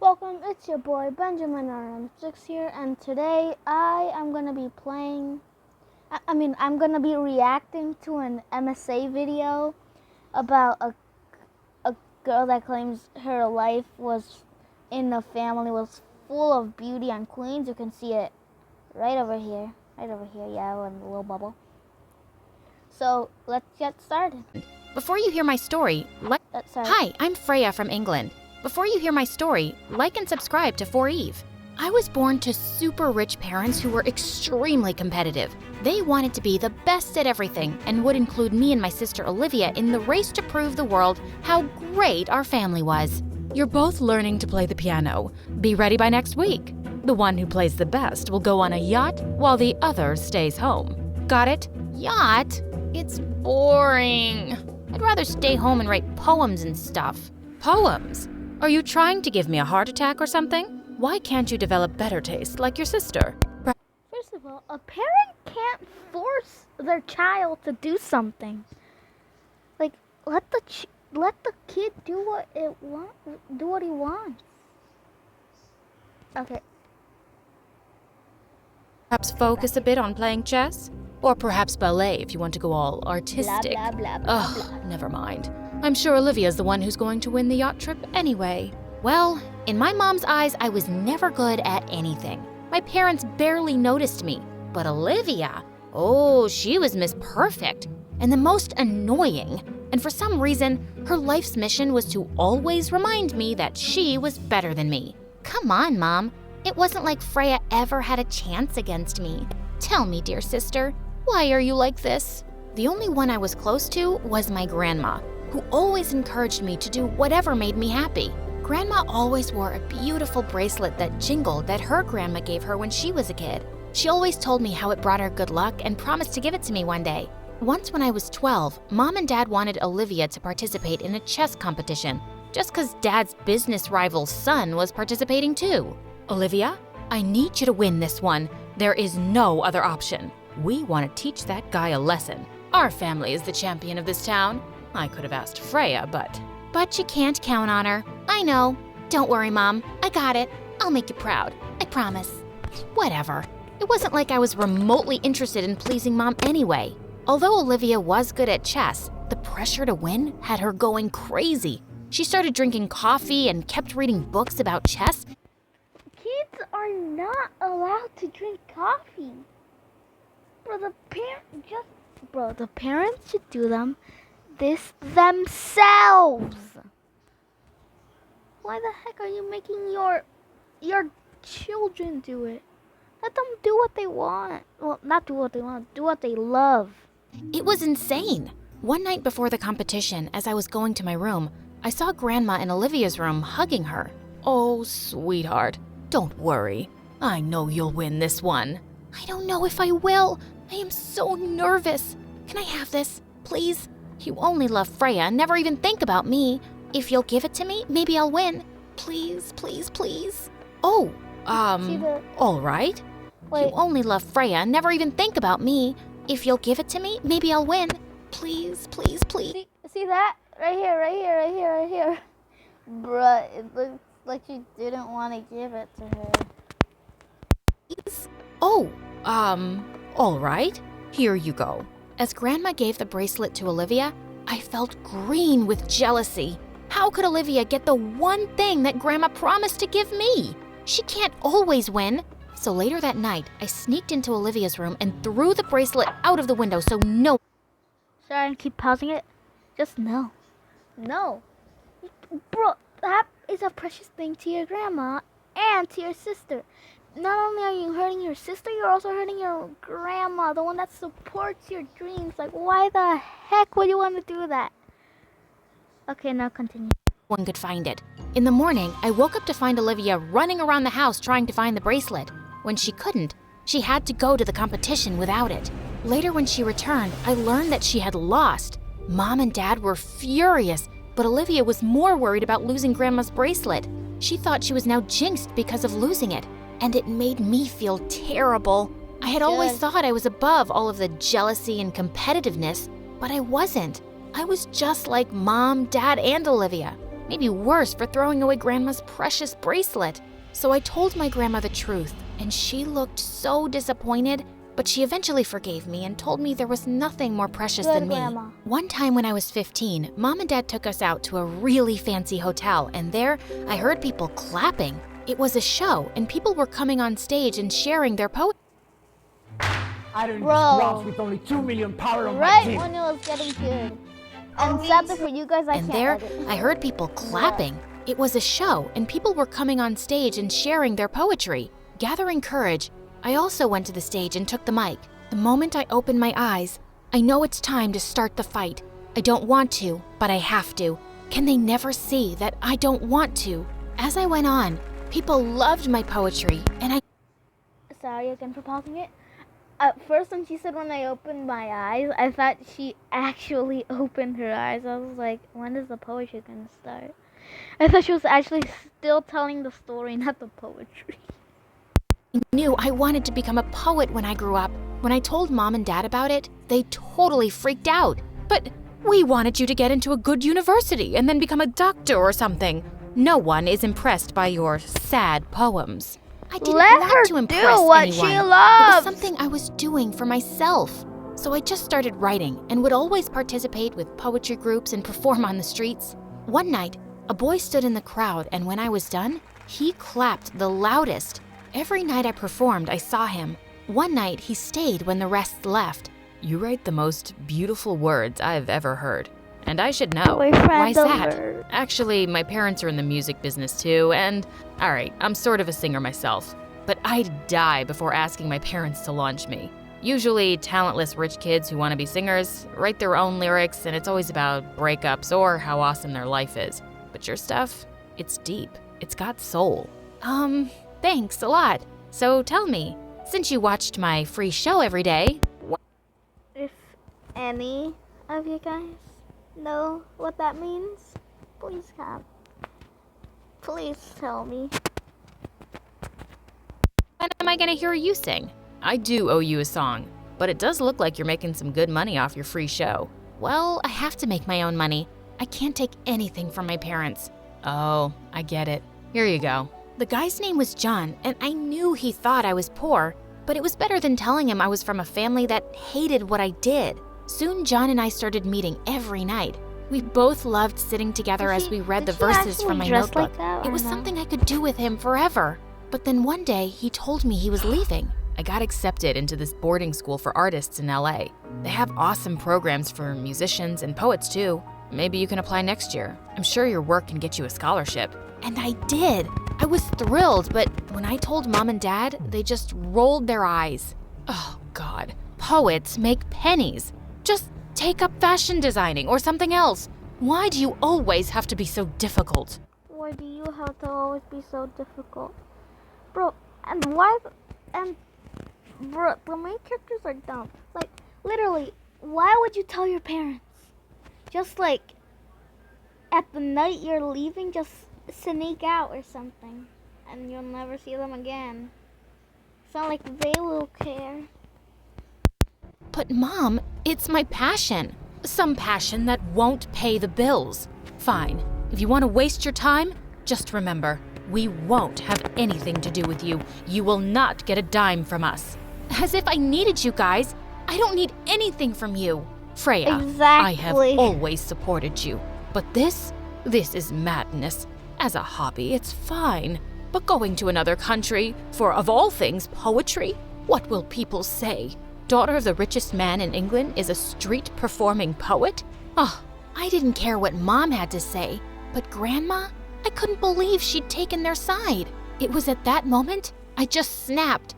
Welcome, it's your boy Benjamin RM6 here, and today I am gonna be playing. I'm gonna be reacting to an MSA video about a girl that claims her life was in a family was full of beauty and queens. You can see it right over here, yeah, in the little bubble. So let's get started. Before you hear my story, Hi, I'm Freya from England. Before you hear my story, like and subscribe to 4Eve. I was born to super rich parents who were extremely competitive. They wanted to be the best at everything and would include me and my sister Olivia in the race to prove the world how great our family was. You're both learning to play the piano. Be ready by next week. The one who plays the best will go on a yacht while the other stays home. Got it? Yacht? It's boring. I'd rather stay home and write poems and stuff. Poems? Are you trying to give me a heart attack or something? Why can't you develop better taste like your sister? First of all, a parent can't force their child to do something. Like, let the kid do what he wants. Okay. Perhaps focus a bit on playing chess? Or perhaps ballet if you want to go all artistic. Blah, blah, blah, blah, Ugh, blah. never mind. I'm sure Olivia's the one who's going to win the yacht trip anyway. Well, in my mom's eyes, I was never good at anything. My parents barely noticed me. But Olivia, oh, she was Miss Perfect. And the most annoying. And for some reason, her life's mission was to always remind me that she was better than me. Come on, Mom. It wasn't like Freya ever had a chance against me. Tell me, dear sister, why are you like this? The only one I was close to was my grandma, who always encouraged me to do whatever made me happy. Grandma always wore a beautiful bracelet that jingled that her grandma gave her when she was a kid. She always told me how it brought her good luck and promised to give it to me one day. Once when I was 12, Mom and Dad wanted Olivia to participate in a chess competition, just because Dad's business rival's son was participating too. Olivia, I need you to win this one. There is no other option. We want to teach that guy a lesson. Our family is the champion of this town. I could have asked Freya, but you can't count on her. I know. Don't worry, Mom. I got it. I'll make you proud. I promise. Whatever. It wasn't like I was remotely interested in pleasing Mom anyway. Although Olivia was good at chess, the pressure to win had her going crazy. She started drinking coffee and kept reading books about chess. Kids are not allowed to drink coffee. The parents should do this themselves. Why the heck are you making your children do it? Let them do what they want. Well, not do what they want, do what they love. It was insane. One night before the competition, as I was going to my room, I saw Grandma in Olivia's room hugging her. Oh, sweetheart, don't worry. I know you'll win this one. I don't know if I will. I am so nervous. Can I have this, please? You only love Freya, never even think about me. If you'll give it to me, maybe I'll win. Please, please, please. Oh, all right. Wait. You only love Freya, never even think about me. If you'll give it to me, maybe I'll win. Please, please, please. See that? Right here. Bruh, it looks like you didn't want to give it to her. Oh, all right. Here you go. As Grandma gave the bracelet to Olivia, I felt green with jealousy. How could Olivia get the one thing that Grandma promised to give me? She can't always win. So later that night, I sneaked into Olivia's room and threw the bracelet out of the window so no. Should I keep pausing it? Just no. No. Bro, that is a precious thing to your grandma and to your sister. Not only are you hurting your sister, you're also hurting your grandma, the one that supports your dreams. Like, why the heck would you want to do that? Okay, now continue. One could find it. In the morning, I woke up to find Olivia running around the house trying to find the bracelet. When she couldn't, she had to go to the competition without it. Later when she returned, I learned that she had lost. Mom and Dad were furious, but Olivia was more worried about losing Grandma's bracelet. She thought she was now jinxed because of losing it, and it made me feel terrible. I had always thought I was above all of the jealousy and competitiveness, but I wasn't. I was just like Mom, Dad, and Olivia. maybe worse for throwing away Grandma's precious bracelet. So I told my grandma the truth, and she looked so disappointed, but she eventually forgave me and told me there was nothing more precious Good than me. grandma. One time when I was 15, Mom and Dad took us out to a really fancy hotel, and there I heard people clapping. It was a show, and people were coming on stage and sharing their poetry. I don't Bro. with only 2 million power on my Right team. when it was getting good. And sadly for you guys, I And can't there edit. I heard people clapping. It was a show, and people were coming on stage and sharing their poetry. Gathering courage, I also went to the stage and took the mic. The moment I opened my eyes, I know it's time to start the fight. I don't want to, but I have to. Can they never see that I don't want to? As I went on, people loved my poetry, and I Sorry again for pausing it. At first, when she said when I opened my eyes, I thought she actually opened her eyes. I was like, when is the poetry gonna start? I thought she was actually still telling the story, not the poetry. knew I wanted to become a poet when I grew up. When I told Mom and Dad about it, they totally freaked out. But we wanted you to get into a good university and then become a doctor or something. No one is impressed by your sad poems. I didn't Let want her to impress do what anyone. she It was loves. something I was doing for myself. So I just started writing and would always participate with poetry groups and perform on the streets. One night, a boy stood in the crowd, and when I was done, he clapped the loudest. Every night I performed, I saw him. One night, he stayed when the rest left. You write the most beautiful words I've ever heard. And I should know. Why's that? Actually, my parents are in the music business too, and alright, I'm sort of a singer myself. But I'd die before asking my parents to launch me. Usually, talentless rich kids who want to be singers write their own lyrics, and it's always about breakups or how awesome their life is. But your stuff, it's deep. It's got soul. Thanks a lot. So tell me, since you watched my free show every day, If any of you guys know what that means, please tell me. when am I gonna hear you sing? I do owe you a song, but it does look like you're making some good money off your free show. Well, I have to make my own money. I can't take anything from my parents. Oh, I get it. Here you go. The guy's name was John, and I knew he thought I was poor, but it was better than telling him I was from a family that hated what I did. Soon, John and I started meeting every night. We both loved sitting together as we read the verses from my notebook. It was something I could do with him forever. But then one day, he told me he was leaving. I got accepted into this boarding school for artists in LA. They have awesome programs for musicians and poets too. Maybe you can apply next year. I'm sure your work can get you a scholarship. And I did. I was thrilled, but when I told Mom and Dad, they just rolled their eyes. Oh, God. Poets make pennies. Just take up fashion designing or something else. Why do you always have to be so difficult? Why do you have to always be so difficult? Bro, bro, the main characters are dumb. Like, literally, why would you tell your parents? Just like, at the night you're leaving, just sneak out or something. And you'll never see them again. It's not like they will care. But Mom, it's my passion. Some passion that won't pay the bills. Fine. If you want to waste your time, just remember, we won't have anything to do with you. You will not get a dime from us. As if I needed you guys. I don't need anything from you. Freya, I have Exactly. always supported you. But this is madness. As a hobby, it's fine. But going to another country for, of all things, poetry? What will people say? Daughter of the richest man in England is a street-performing poet? Oh, I didn't care what Mom had to say. But Grandma? I couldn't believe she'd taken their side. It was at that moment I just snapped.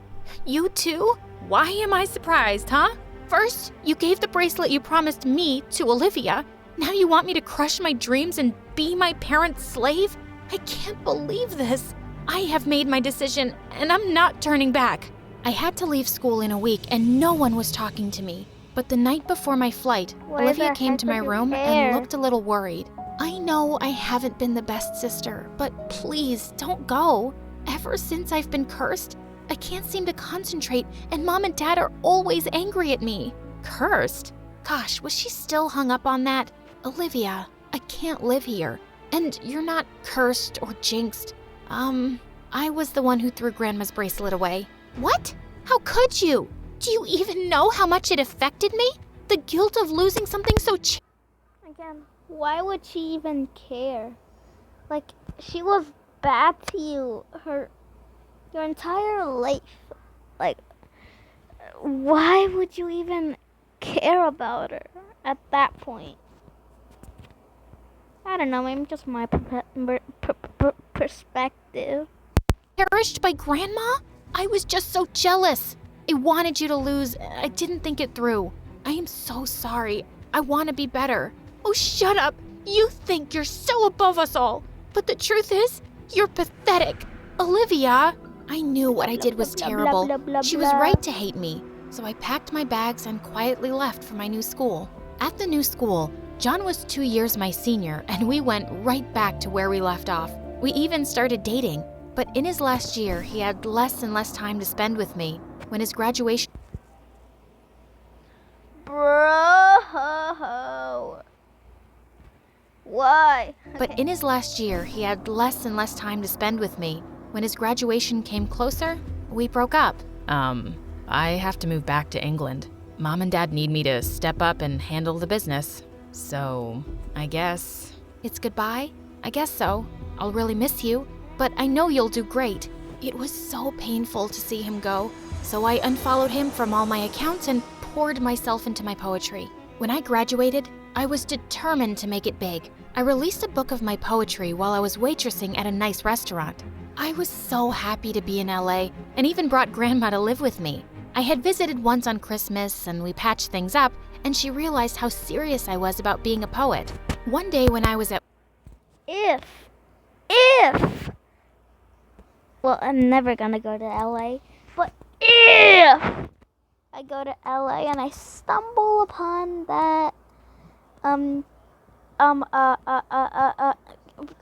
You too? Why am I surprised, huh? First, you gave the bracelet you promised me to Olivia. Now you want me to crush my dreams and be my parents' slave? I can't believe this. I have made my decision, and I'm not turning back. I had to leave school in a week, and no one was talking to me. But the night before my flight, Why Olivia the came heck to my would you room care? and looked a little worried. I know I haven't been the best sister, but please don't go. Ever since I've been cursed, I can't seem to concentrate, and Mom and Dad are always angry at me. Cursed? Gosh, was she still hung up on that? Olivia, I can't live here. And you're not cursed or jinxed. I was the one who threw Grandma's bracelet away. What? How could you? Do you even know how much it affected me? The guilt of losing something so Again, why would she even care? Like, she was bad to you your entire life. Like, why would you even care about her at that point? I don't know, maybe just my perspective. cherished by Grandma? I was just so jealous. I wanted you to lose. I didn't think it through. I am so sorry. I want to be better. Oh, shut up. You think you're so above us all. But the truth is, you're pathetic. Olivia, I knew what I did was terrible. She was right to hate me. So I packed my bags and quietly left for my new school. At the new school, John was 2 years my senior, and we went right back to where we left off. We even started dating. But in his last year, he had less and less time to spend with me. When his graduation... Bro. Why? But in his last year, he had less and less time to spend with me. When his graduation came closer, we broke up. I have to move back to England. Mom and Dad need me to step up and handle the business. So, I guess... It's goodbye? I guess so. I'll really miss you, but I know you'll do great. It was so painful to see him go, so I unfollowed him from all my accounts and poured myself into my poetry. When I graduated, I was determined to make it big. I released a book of my poetry while I was waitressing at a nice restaurant. I was so happy to be in LA and even brought Grandma to live with me. I had visited once on Christmas and we patched things up, and she realized how serious I was about being a poet. One day when I was at... If. Well, I'm never gonna go to LA, but if I go to LA and I stumble upon that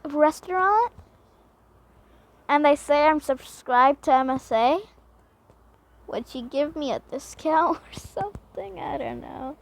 restaurant and they say I'm subscribed to MSA, would she give me a discount or something? I don't know.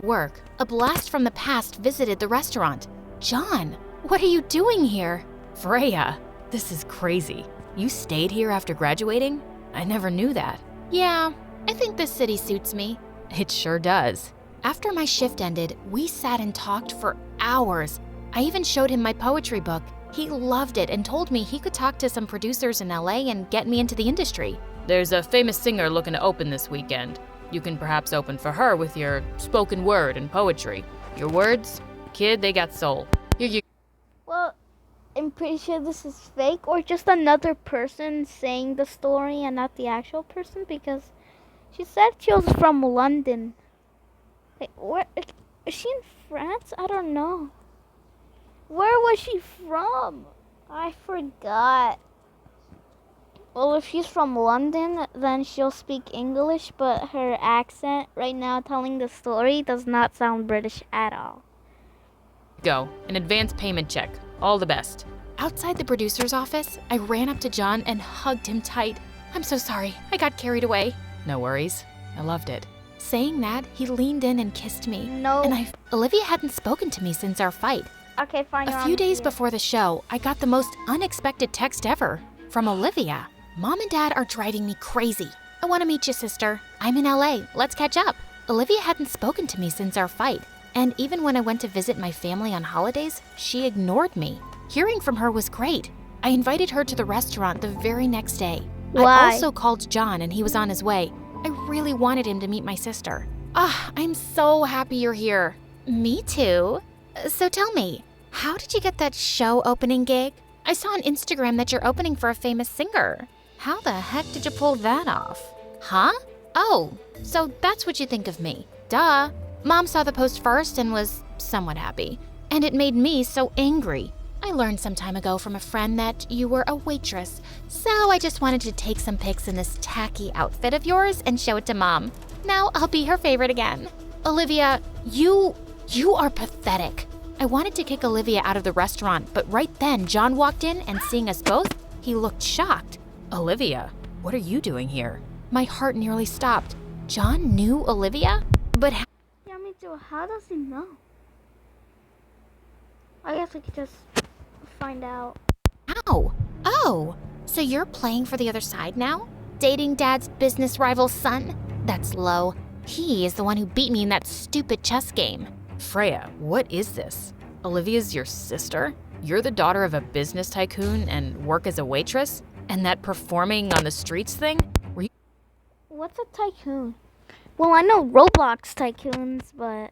work, a blast from the past visited the restaurant. John, what are you doing here? Freya, this is crazy. You stayed here after graduating? I never knew that. Yeah, I think this city suits me. It sure does. After my shift ended, we sat and talked for hours. I even showed him my poetry book. He loved it and told me he could talk to some producers in LA and get me into the industry. There's a famous singer looking to open this weekend. You can perhaps open for her with your spoken word and poetry. Your words? Kid, they got soul. Well, I'm pretty sure this is fake or just another person saying the story and not the actual person, because she said she was from London. Wait, where is she in France? I don't know. Where was she from? I forgot. Well, if she's from London, then she'll speak English, but her accent right now telling the story does not sound British at all. Go, an advance payment check. All the best. Outside the producer's office, I ran up to John and hugged him tight. I'm so sorry, I got carried away. No worries, I loved it. Saying that, he leaned in and kissed me. No. And Olivia hadn't spoken to me since our fight. Okay, fine. A few days before the show, I got the most unexpected text ever from Olivia. Mom and Dad are driving me crazy. I want to meet you, sister. I'm in LA. Let's catch up. Olivia hadn't spoken to me since our fight. And even when I went to visit my family on holidays, she ignored me. Hearing from her was great. I invited her to the restaurant the very next day. Why? I also called John and he was on his way. I really wanted him to meet my sister. I'm so happy you're here. Me too. So tell me, how did you get that show opening gig? I saw on Instagram that you're opening for a famous singer. How the heck did you pull that off? Huh? Oh, so that's what you think of me. Duh. Mom saw the post first and was somewhat happy. And it made me so angry. I learned some time ago from a friend that you were a waitress, so I just wanted to take some pics in this tacky outfit of yours and show it to Mom. Now I'll be her favorite again. Olivia, you are pathetic. I wanted to kick Olivia out of the restaurant, but right then John walked in and seeing us both, he looked shocked. Olivia, what are you doing here? My heart nearly stopped. John knew Olivia? But Yeah, me too. How does he know? I guess we could just find out. Ow! Oh, so you're playing for the other side now? Dating Dad's business rival's son? That's low. He is the one who beat me in that stupid chess game. Freya, what is this? Olivia's your sister? You're the daughter of a business tycoon and work as a waitress? And that performing on the streets thing? Were you What's a tycoon? Well, I know Roblox tycoons, but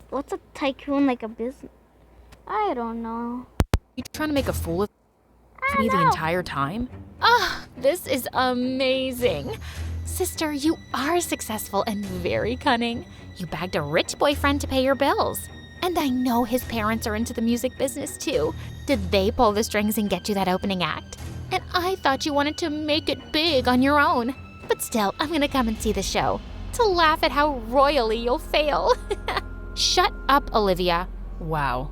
what's a tycoon like a business? I don't know. trying to make a fool of I me the know. entire time? Ah, this is amazing. Sister, you are successful and very cunning. You bagged a rich boyfriend to pay your bills. And I know his parents are into the music business too. Did they pull the strings and get you that opening act? And I thought you wanted to make it big on your own. But still, I'm gonna come and see the show to laugh at how royally you'll fail. Shut up, Olivia. Wow.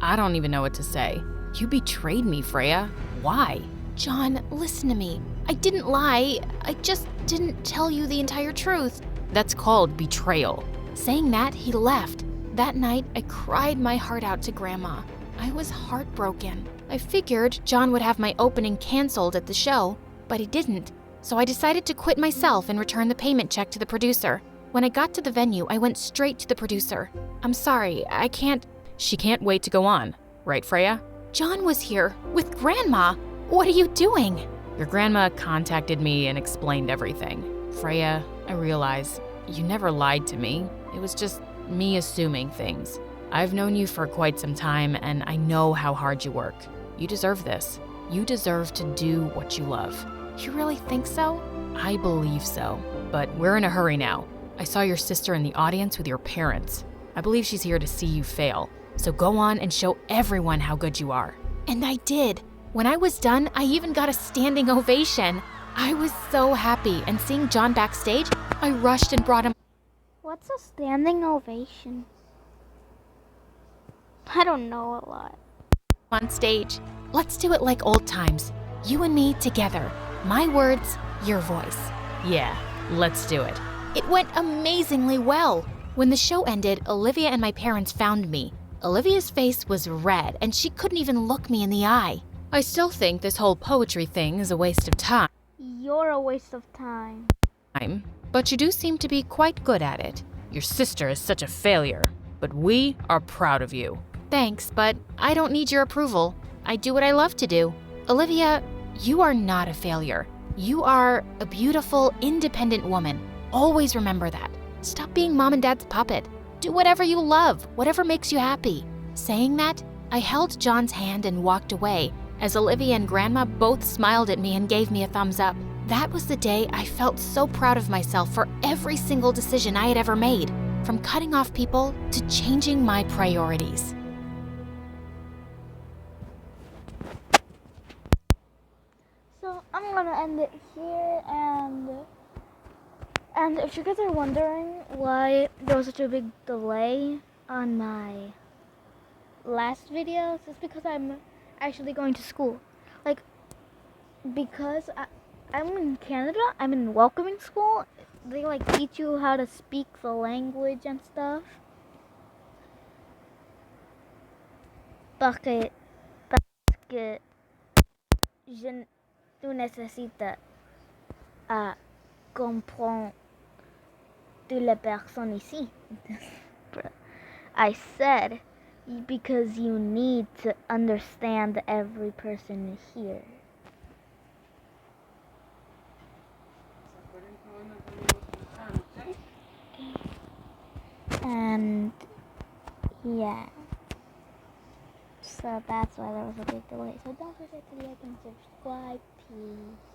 I don't even know what to say. You betrayed me, Freya. Why? John, listen to me. I didn't lie. I just didn't tell you the entire truth. That's called betrayal. Saying that, he left. That night, I cried my heart out to Grandma. I was heartbroken. I figured John would have my opening canceled at the show, but he didn't. So I decided to quit myself and return the payment check to the producer. When I got to the venue, I went straight to the producer. I'm sorry, I can't. She can't wait to go on. Right, Freya? John was here with Grandma. What are you doing? Your grandma contacted me and explained everything. Freya, I realize you never lied to me. It was just me assuming things. I've known you for quite some time, and I know how hard you work. You deserve this. You deserve to do what you love. You really think so? I believe so. But we're in a hurry now. I saw your sister in the audience with your parents. I believe she's here to see you fail. So go on and show everyone how good you are. And I did. When I was done, I even got a standing ovation. I was so happy, and seeing John backstage, I rushed and brought him. What's a standing ovation? I don't know a lot. On stage. Let's do it like old times. You and me together. My words, your voice. Yeah, let's do it. It went amazingly well. When the show ended, Olivia and my parents found me. Olivia's face was red, and she couldn't even look me in the eye. I still think this whole poetry thing is a waste of time, You're a waste of time. but you do seem to be quite good at it. Your sister is such a failure, but we are proud of you. Thanks, but I don't need your approval. I do what I love to do. Olivia, you are not a failure. You are a beautiful, independent woman. Always remember that. Stop being Mom and Dad's puppet. Do whatever you love, whatever makes you happy. Saying that, I held John's hand and walked away, as Olivia and Grandma both smiled at me and gave me a thumbs up. That was the day I felt so proud of myself for every single decision I had ever made, from cutting off people to changing my priorities. So I'm gonna end it here, and if you guys are wondering why there was such a big delay on my last videos, it's because I'm actually going to school. Like, because I'm in Canada, I'm in welcoming school. They like teach you how to speak the language and stuff. Parce que tu nécessites comprendre toutes les personnes ici. I said because you need to understand every person here. And yeah, so that's why there was a big delay. So don't forget to like and subscribe. Peace.